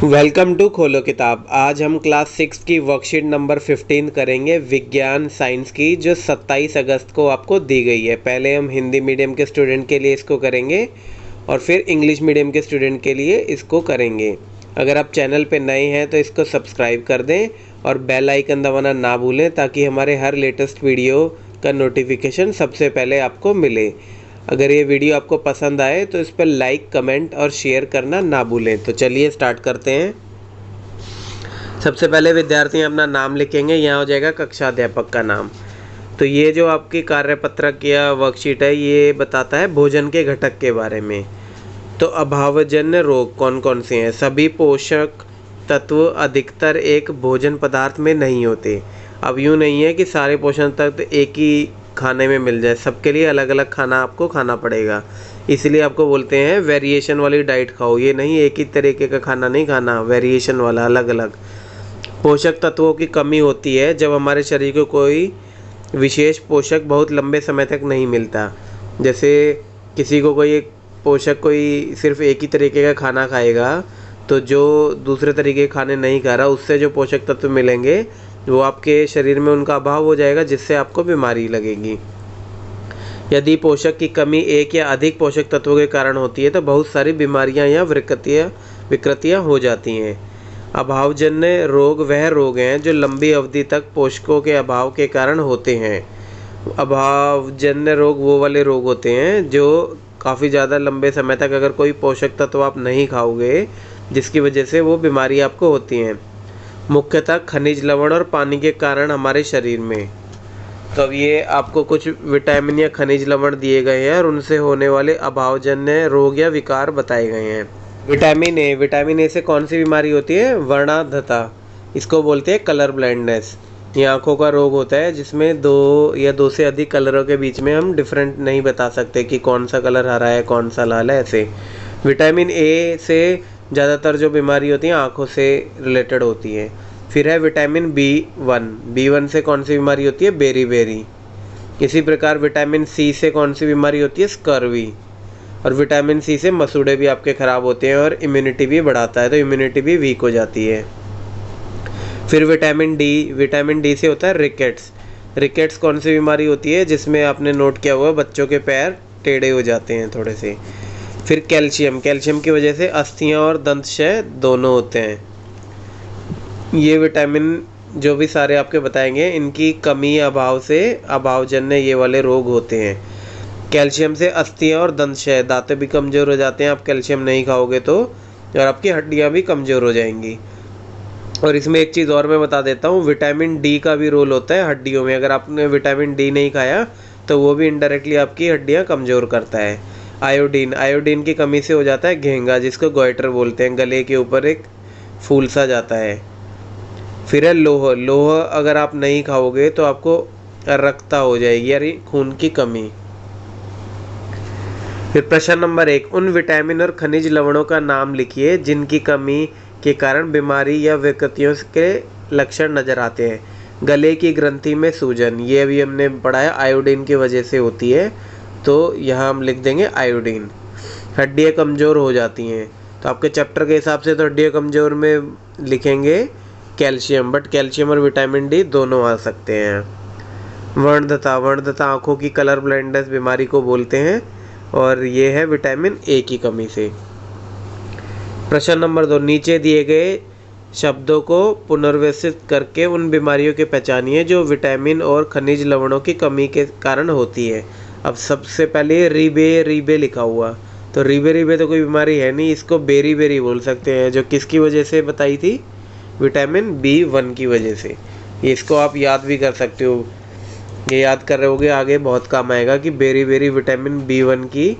Welcome to खोलो किताब। आज हम क्लास 6 की वर्कशीट नंबर 15 करेंगे विज्ञान साइंस की, जो 27 अगस्त को आपको दी गई है। पहले हम हिंदी मीडियम के स्टूडेंट के लिए इसको करेंगे और फिर इंग्लिश मीडियम के स्टूडेंट के लिए इसको करेंगे। अगर आप चैनल पे नए हैं तो इसको सब्सक्राइब कर दें और बेल आइकन दबाना ना भूलें, ताकि हमारे हर लेटेस्ट वीडियो का नोटिफिकेशन सबसे पहले आपको मिले। अगर ये वीडियो आपको पसंद आए तो इस पर लाइक, कमेंट और शेयर करना ना भूलें। तो चलिए स्टार्ट करते हैं। सबसे पहले विद्यार्थी अपना नाम लिखेंगे। यहाँ हो जाएगा कक्षा अध्यापक का नाम। तो ये जो आपकी कार्यपत्रक या वर्कशीट है, ये बताता है भोजन के घटक के बारे में। तो अभावजन्य रोग कौन कौन से हैं? सभी पोषक तत्व अधिकतर एक भोजन पदार्थ में नहीं होते। अब यूँ नहीं है कि सारे पोषण तत्व एक ही खाने में मिल जाए, सबके लिए अलग अलग खाना आपको खाना पड़ेगा। इसलिए आपको बोलते हैं वेरिएशन वाली डाइट खाओ। ये नहीं एक ही तरीके का खाना नहीं खाना, वेरिएशन वाला, अलग अलग। पोषक तत्वों की कमी होती है जब हमारे शरीर को कोई विशेष पोषक बहुत लंबे समय तक नहीं मिलता। जैसे किसी को कोई सिर्फ एक ही तरीके का खाना खाएगा, तो जो दूसरे तरीके के खाने नहीं खा रहा, उससे जो पोषक तत्व मिलेंगे वो आपके शरीर में उनका अभाव हो जाएगा, जिससे आपको बीमारी लगेगी। यदि पोषक की कमी एक या अधिक पोषक तत्वों के कारण होती है तो बहुत सारी बीमारियां या विकृतियां हो जाती हैं। अभावजन्य रोग वह रोग हैं जो लंबी अवधि तक पोषकों के अभाव के कारण होते हैं। अभावजन्य रोग वो वाले रोग होते हैं जो काफ़ी ज़्यादा लंबे समय तक अगर कोई पोषक तत्व आप नहीं खाओगे, जिसकी वजह से वो बीमारी आपको होती हैं। मुख्यतः खनिज लवण और पानी के कारण हमारे शरीर में। तो अब ये आपको कुछ विटामिन या खनिज लवण दिए गए हैं और उनसे होने वाले अभावजन्य रोग या विकार बताए गए हैं। विटामिन ए से कौन सी बीमारी होती है? वर्णांधता। इसको बोलते हैं कलर ब्लाइंडनेस। ये आँखों का रोग होता है जिसमें दो से अधिक कलरों के बीच में हम डिफरेंट नहीं बता सकते कि कौन सा कलर हरा है, कौन सा लाल है। ऐसे विटामिन ए से ज़्यादातर जो बीमारी होती है आँखों से रिलेटेड होती है। फिर है विटामिन बी1 से कौन सी बीमारी होती है? बेरी। इसी प्रकार विटामिन सी से कौन सी बीमारी होती है? स्कर्वी। और विटामिन सी से मसूड़े भी आपके ख़राब होते हैं और इम्यूनिटी भी बढ़ाता है, तो इम्यूनिटी भी वीक हो जाती है। फिर विटामिन डी से होता है रिकेट्स कौन सी बीमारी होती है? जिसमें आपने नोट किया हुआ बच्चों के पैर टेढ़े हो जाते हैं थोड़े से। फिर कैल्शियम की वजह से अस्थियां और दंतक्षय दोनों होते हैं। ये विटामिन जो भी सारे आपके बताएंगे, इनकी कमी अभाव से अभावजन्य ये वाले रोग होते हैं। कैल्शियम से अस्थियां और दंतक्षय, दांत भी कमज़ोर हो जाते हैं आप कैल्शियम नहीं खाओगे तो, और आपकी हड्डियां भी कमज़ोर हो जाएंगी। और इसमें एक चीज़ और मैं बता देता हूँ, विटामिन डी का भी रोल होता है हड्डियों में। अगर आपने विटामिन डी नहीं खाया तो वो भी इनडायरेक्टली आपकी हड्डियाँ कमज़ोर करता है। आयोडीन की कमी से हो जाता है घेंगा, जिसको गोइटर बोलते हैं। गले के ऊपर एक फूल सा जाता है। फिर है लोह अगर आप नहीं खाओगे तो आपको अरक्तता हो जाएगी, यानी खून की कमी। फिर प्रश्न नंबर 1, उन विटामिन और खनिज लवणों का नाम लिखिए जिनकी कमी के कारण बीमारी या विकृतियों के लक्षण नजर आते हैं। गले की ग्रंथि में सूजन, ये अभी हमने पढ़ा है, आयोडीन की वजह से होती है, तो यहाँ हम लिख देंगे आयोडीन। हड्डियाँ कमज़ोर हो जाती हैं, तो आपके चैप्टर के हिसाब से तो हड्डियाँ कमज़ोर में लिखेंगे कैल्शियम, बट कैल्शियम और विटामिन डी दोनों आ सकते हैं। वर्णदता आँखों की कलर ब्लाइंडनेस बीमारी को बोलते हैं, और ये है विटामिन ए की कमी से। प्रश्न नंबर 2, नीचे दिए गए शब्दों को पुनर्व्यवस्थित करके उन बीमारियों के पहचानिए जो विटामिन और खनिज लवणों की कमी के कारण होती है। अब सबसे पहले रीबे लिखा हुआ, तो रीबे तो कोई बीमारी है नहीं, इसको बेरी बोल सकते हैं, जो किसकी वजह से बताई थी? विटामिन B1 की वजह से। इसको आप याद भी कर सकते हो, ये याद कर रहे होगे, आगे बहुत काम आएगा कि बेरी विटामिन B1 की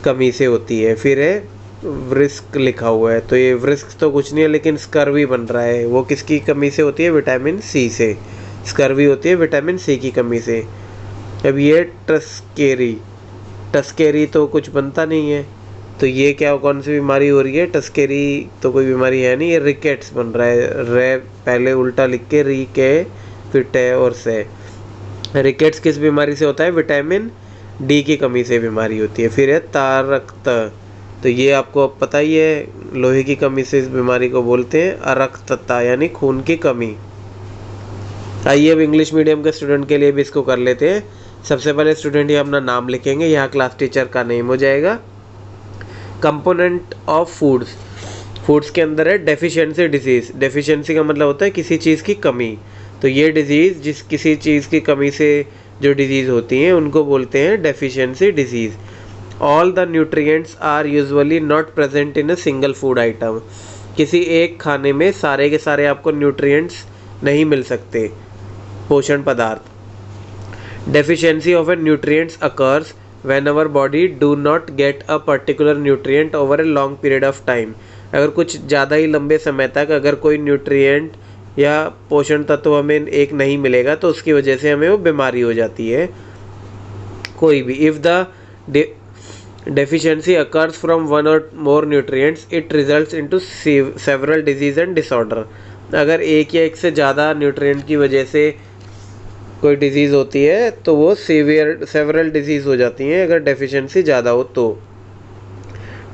कमी से होती है। फिर है व्रिस्क लिखा हुआ है, तो ये व्रिस्क तो कुछ नहीं है, लेकिन स्कर्वी बन रहा है, वो किसकी कमी से होती है? विटामिन सी से। स्कर्वी होती है विटामिन सी की कमी से। अब ये टस्केरी तो कुछ बनता नहीं है, तो ये क्या कौन सी बीमारी हो रही है? टस्केरी तो कोई बीमारी है नहीं, ये रिकेट्स बन रहा है। रे पहले उल्टा लिख के री के फिर टे और से। रिकेट्स किस बीमारी से होता है? विटामिन डी की कमी से बीमारी होती है। फिर है तारकत, तो ये आपको अब पता ही है, लोहे की कमी से इस बीमारी को बोलते हैं अरक्तता यानी खून की कमी। आइए अब इंग्लिश मीडियम के स्टूडेंट के लिए भी इसको कर लेते हैं। सबसे पहले स्टूडेंट ये अपना नाम लिखेंगे, यहाँ क्लास टीचर का नेम हो जाएगा। कंपोनेंट ऑफ फूड्स, फूड्स के अंदर है डेफिशिएंसी डिजीज़। डेफिशिएंसी का मतलब होता है किसी चीज़ की कमी। तो ये डिजीज़ जिस किसी चीज़ की कमी से जो डिजीज़ होती हैं उनको बोलते हैं deficiency disease. All the nutrients are usually not present in a single food item. किसी एक खाने में सारे के सारे आपको न्यूट्रिएंट्स नहीं मिल सकते, पोषण पदार्थ। Deficiency of A nutrients occurs when our body do not get a particular nutrient over a long period of time। अगर कुछ ज़्यादा ही लंबे समय तक अगर कोई न्यूट्रिएंट या पोषण तत्व हमें एक नहीं मिलेगा तो उसकी वजह से हमें वो बीमारी हो जाती है कोई भी। If the deficiency occurs from one or more nutrients it results into several disease and disorder। अगर एक या एक से ज़्यादा न्यूट्रिएंट की वजह से कोई डिजीज़ होती है तो वो सेवरल डिजीज़ हो जाती हैं अगर डेफिशिएंसी ज़्यादा हो तो।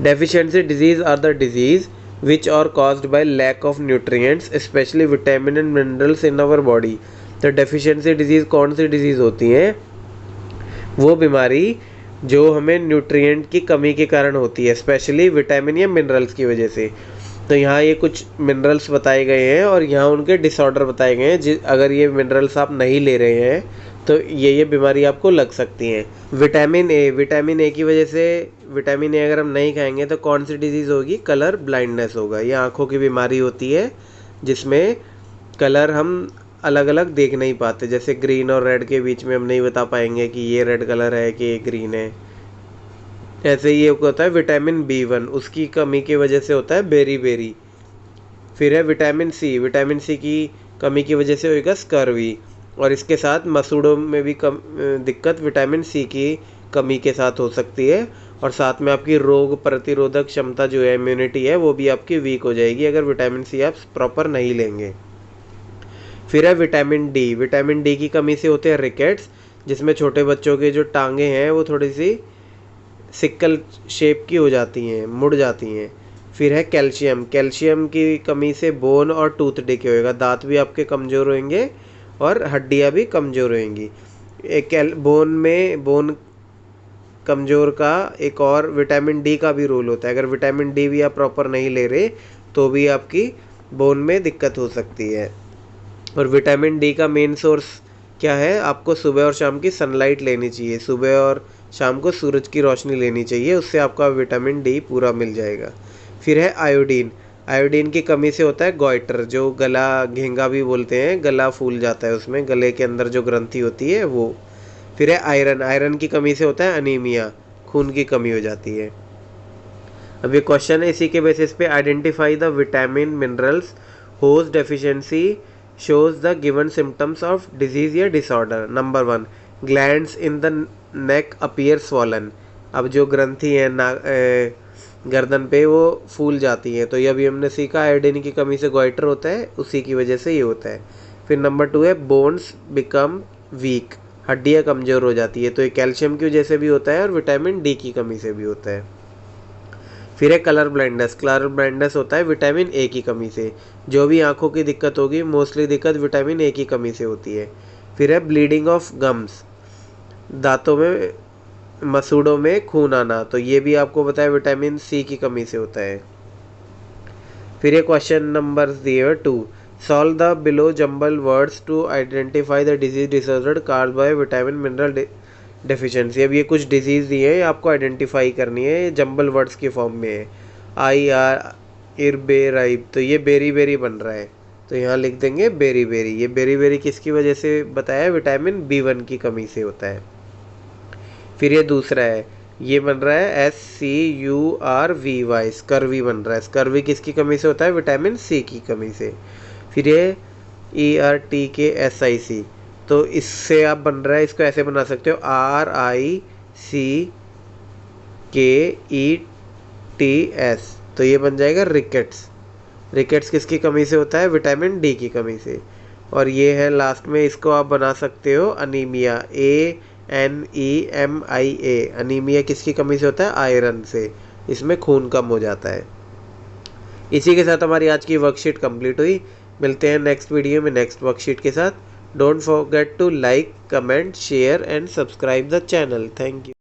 Deficiency disease are the disease which are caused by lack of nutrients specially vitamin and minerals in our body. तो डेफिशिएंसी डिजीज़ कौन सी डिजीज़ होती हैं? वो बीमारी जो हमें न्यूट्रिएंट की कमी के कारण होती है, स्पेशली विटामिन या मिनरल्स की वजह से। तो यहाँ ये कुछ मिनरल्स बताए गए हैं और यहाँ उनके डिसऑर्डर बताए गए हैं। अगर ये मिनरल्स आप नहीं ले रहे हैं तो ये बीमारी आपको लग सकती है। विटामिन ए, विटामिन ए की वजह से विटामिन ए अगर हम नहीं खाएंगे तो कौन सी डिजीज़ होगी? कलर ब्लाइंडनेस होगा। ये आँखों की बीमारी होती है जिसमें कलर हम अलग अलग देख नहीं पाते, जैसे ग्रीन और रेड के बीच में हम नहीं बता पाएंगे कि ये रेड कलर है कि ये ग्रीन है। ऐसे ही एक होता है विटामिन B1, उसकी कमी की वजह से होता है बेरी बेरी। फिर है विटामिन सी, विटामिन सी की कमी की वजह से होगा स्कर्वी। और इसके साथ मसूड़ों में भी दिक्कत विटामिन सी की कमी के साथ हो सकती है। और साथ में आपकी रोग प्रतिरोधक क्षमता जो है, इम्यूनिटी है, वो भी आपकी वीक हो जाएगी अगर विटामिन सी आप प्रॉपर नहीं लेंगे। फिर है विटामिन डी, विटामिन डी की कमी से होते हैं रिकेट्स, जिसमें छोटे बच्चों के जो टांगे हैं वो थोड़ी सी सिक्कल शेप की हो जाती हैं, मुड़ जाती हैं। फिर है कैल्शियम, कैल्शियम की कमी से बोन और टूथ डिके होएगा, दांत भी आपके कमज़ोर होंगे और हड्डियां भी कमज़ोर होंगी। बोन कमज़ोर का एक और विटामिन डी का भी रोल होता है। अगर विटामिन डी भी आप प्रॉपर नहीं ले रहे तो भी आपकी बोन में दिक्कत हो सकती है। और विटामिन डी का मेन सोर्स क्या है? आपको सुबह और शाम की सनलाइट लेनी चाहिए, सुबह और शाम को सूरज की रोशनी लेनी चाहिए, उससे आपका विटामिन डी पूरा मिल जाएगा। फिर है आयोडीन, आयोडीन की कमी से होता है गॉइटर, जो गला घेंगा भी बोलते हैं, गला फूल जाता है, उसमें गले के अंदर जो ग्रंथि होती है वो। फिर है आयरन, आयरन की कमी से होता है अनीमिया, खून की कमी हो जाती है। अब ये क्वेश्चन है, इसी के बेसिस पे identify the vitamin minerals whose deficiency shows the given symptoms of disease या disorder। नंबर 1, glands in the neck appear swollen। अब जो ग्रंथि है गर्दन पे वो फूल जाती हैं, तो ये अभी हमने सीखा आयोडीन की कमी से गॉइटर होता है, उसी की वजह से ये होता है। फिर नंबर 2 है बोन्स बिकम वीक, हड्डियाँ कमज़ोर हो जाती है, तो ये कैल्शियम की वजह से भी होता है और विटामिन डी की कमी से भी होता है। फिर है कलर ब्लाइंडनेस, कलर ब्लाइंडनेस होता है विटामिन ए की कमी से। जो भी आंखों की दिक्कत होगी मोस्टली दिक्कत विटामिन ए की कमी से होती है। फिर है ब्लीडिंग ऑफ गम्स, दांतों में मसूड़ों में खून आना, तो ये भी आपको बताया विटामिन सी की कमी से होता है। फिर ये question number 2, solve the below jumble words to identify the disease disorder caused by vitamin mineral deficiency. अब ये कुछ डिजीज़ दिए हैं, आपको आइडेंटिफाई करनी है, ये जंबल वर्ड्स की फॉर्म में है। इरबेराइब, तो ये बेरी बेरी बन रहा है, तो यहाँ लिख देंगे बेरी बेरी। ये बेरी बेरी किसकी वजह से बताया? विटामिन B1 की कमी से होता है। फिर ये दूसरा है, ये बन रहा है SCURVY, स्कर्वी बन रहा है। स्कर्वी किसकी कमी से होता है? विटामिन सी की कमी से। फिर ये ERTKSIC, तो इससे आप बन रहा है, इसको ऐसे बना सकते हो RICKETS, तो ये बन जाएगा रिकेट्स। रिकेट्स किसकी कमी से होता है? विटामिन डी की कमी से। और ये है लास्ट में, इसको आप बना सकते हो अनीमिया, ANEMIA, अनीमिया किसकी कमी से होता है? आयरन से। इसमें खून कम हो जाता है। इसी के साथ हमारी आज की वर्कशीट कंप्लीट हुई। मिलते हैं नेक्स्ट वीडियो में नेक्स्ट वर्कशीट के साथ। Don't forget to like, comment, share and subscribe the channel. Thank you.